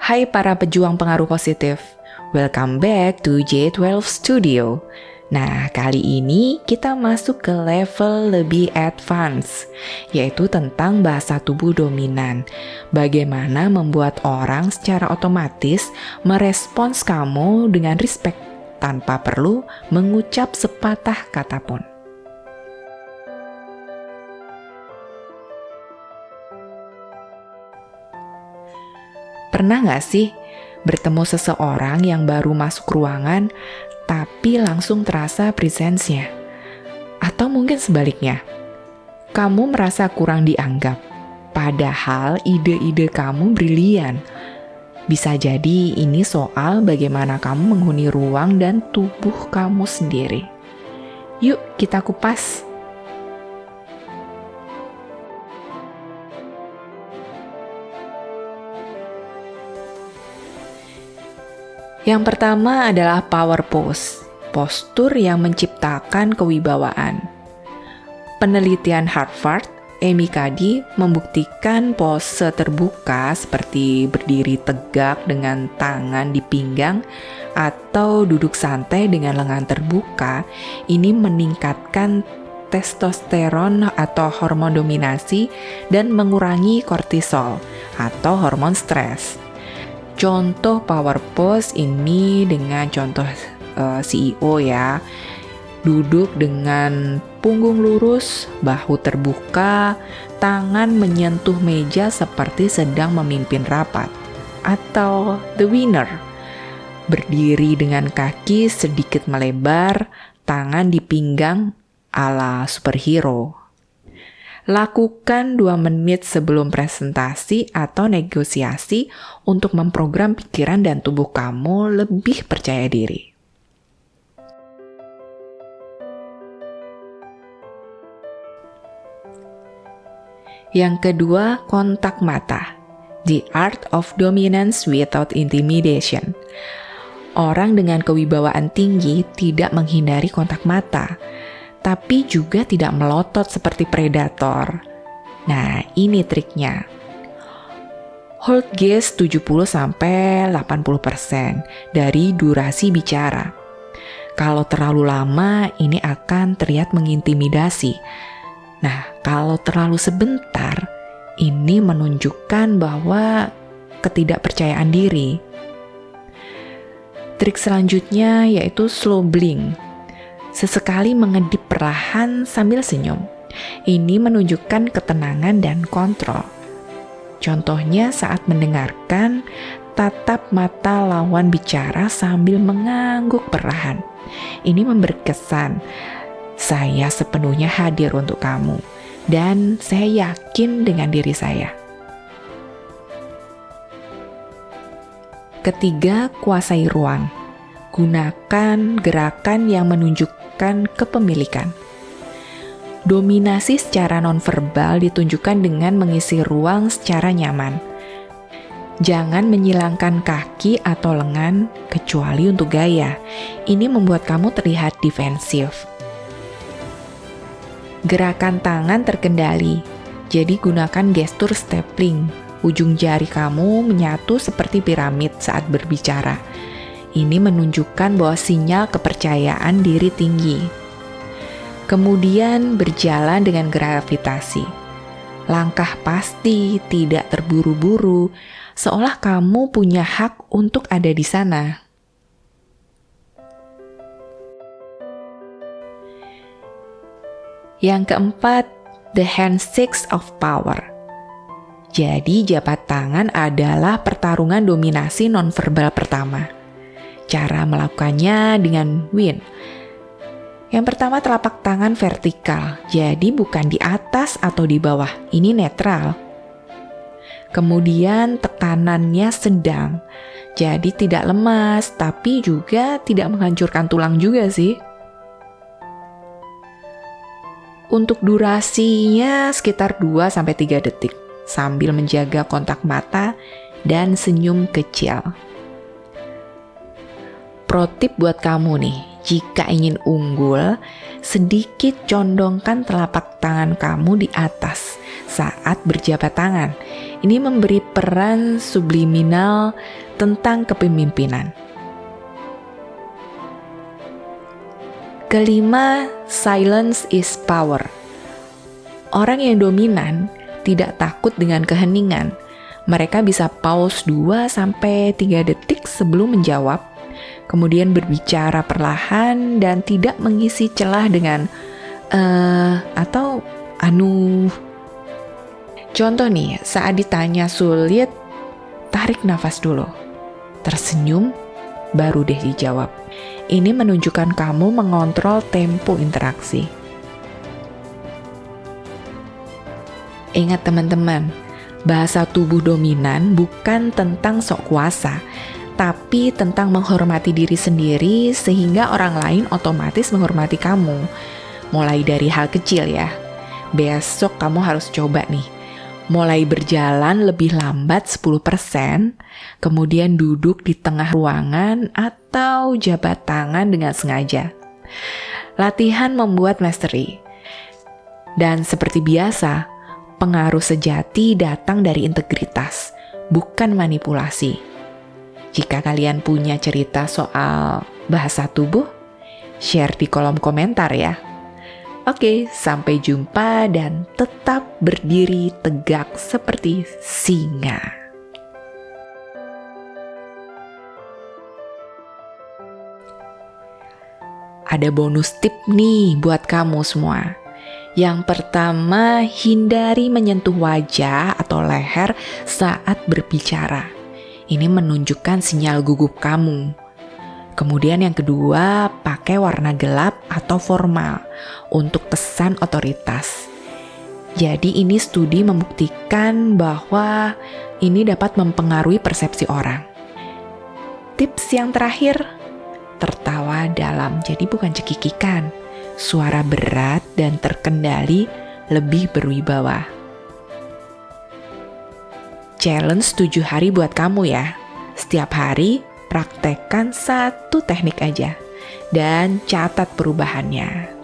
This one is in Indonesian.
Hai para pejuang pengaruh positif, welcome back to J12 Studio. Nah, kali ini kita masuk ke level lebih advance, yaitu tentang bahasa tubuh dominan. Bagaimana membuat orang secara otomatis merespons kamu dengan respect tanpa perlu mengucap sepatah kata pun. Pernah nggak sih bertemu seseorang yang baru masuk ruangan, tapi langsung terasa presence-nya? Atau mungkin sebaliknya, kamu merasa kurang dianggap, padahal ide-ide kamu brilian. Bisa jadi ini soal bagaimana kamu menghuni ruang dan tubuh kamu sendiri. Yuk kita kupas. Yang pertama adalah power pose, postur yang menciptakan kewibawaan. Penelitian Harvard, Amy Cuddy, membuktikan pose terbuka seperti berdiri tegak dengan tangan di pinggang atau duduk santai dengan lengan terbuka, ini meningkatkan testosteron atau hormon dominasi dan mengurangi kortisol atau hormon stres. Contoh power pose ini dengan contoh CEO ya, duduk dengan punggung lurus, bahu terbuka, tangan menyentuh meja seperti sedang memimpin rapat. Atau the winner, berdiri dengan kaki sedikit melebar, tangan di pinggang ala superhero. Lakukan 2 menit sebelum presentasi atau negosiasi untuk memprogram pikiran dan tubuh kamu lebih percaya diri. Yang kedua, kontak mata. The art of dominance without intimidation. Orang dengan kewibawaan tinggi tidak menghindari kontak mata, tapi juga tidak melotot seperti predator. Nah, ini triknya. Hold gaze 70-80% dari durasi bicara. Kalau terlalu lama, ini akan terlihat mengintimidasi. Nah, kalau terlalu sebentar, ini menunjukkan bahwa ketidakpercayaan diri. Trik selanjutnya yaitu slow blink. Sesekali mengedip perlahan sambil senyum. Ini menunjukkan ketenangan dan kontrol. Contohnya saat mendengarkan, tatap mata lawan bicara sambil mengangguk perlahan. Ini memberi kesan, saya sepenuhnya hadir untuk kamu, dan saya yakin dengan diri saya. Ketiga, kuasai ruang. Gunakan gerakan yang menunjukkan kepemilikan. Dominasi secara nonverbal ditunjukkan dengan mengisi ruang secara nyaman. Jangan menyilangkan kaki atau lengan kecuali untuk gaya. Ini membuat kamu terlihat defensif. Gerakan tangan terkendali. Jadi gunakan gestur stapling. Ujung jari kamu menyatu seperti piramid saat berbicara. Ini menunjukkan bahwa sinyal kepercayaan diri tinggi. Kemudian berjalan dengan gravitasi. Langkah pasti, tidak terburu-buru, seolah kamu punya hak untuk ada di sana. Yang keempat, the handshake of power. Jadi jabat tangan adalah pertarungan dominasi nonverbal pertama. Cara melakukannya dengan win. Yang pertama, telapak tangan vertikal, jadi bukan di atas atau di bawah, ini netral. Kemudian tekanannya sedang, jadi tidak lemas, tapi juga tidak menghancurkan tulang juga sih. Untuk durasinya sekitar 2-3 detik, sambil menjaga kontak mata dan senyum kecil. Pro tip buat kamu nih, Jika ingin unggul, sedikit condongkan telapak tangan kamu di atas saat berjabat tangan. Ini memberi peran subliminal tentang kepemimpinan. Kelima, silence is power. Orang yang dominan tidak takut dengan keheningan. Mereka bisa pause 2-3 detik sebelum menjawab, kemudian berbicara perlahan dan tidak mengisi celah dengan atau anu. Contoh nih, saat ditanya sulit, tarik nafas dulu, tersenyum, baru deh dijawab. Ini menunjukkan kamu mengontrol tempo interaksi. Ingat teman-teman, bahasa tubuh dominan bukan tentang sok kuasa, tapi tentang menghormati diri sendiri sehingga orang lain otomatis menghormati kamu. Mulai dari hal kecil ya. Besok kamu harus coba nih. Mulai berjalan lebih lambat 10%, kemudian duduk di tengah ruangan atau jabat tangan dengan sengaja. Latihan membuat mastery. Dan seperti biasa, pengaruh sejati datang dari integritas, bukan manipulasi. Jika kalian punya cerita soal bahasa tubuh, share di kolom komentar ya. Oke, sampai jumpa dan tetap berdiri tegak seperti singa. Ada bonus tip nih buat kamu semua. Yang pertama, hindari menyentuh wajah atau leher saat berbicara. Ini menunjukkan sinyal gugup kamu. Kemudian yang kedua, pakai warna gelap atau formal untuk pesan otoritas. Jadi ini studi membuktikan bahwa ini dapat mempengaruhi persepsi orang. Tips yang terakhir, tertawa dalam, jadi bukan cekikikan. Suara berat dan terkendali lebih berwibawa. Challenge 7 hari buat kamu ya. Setiap hari praktekkan 1 teknik aja dan catat perubahannya.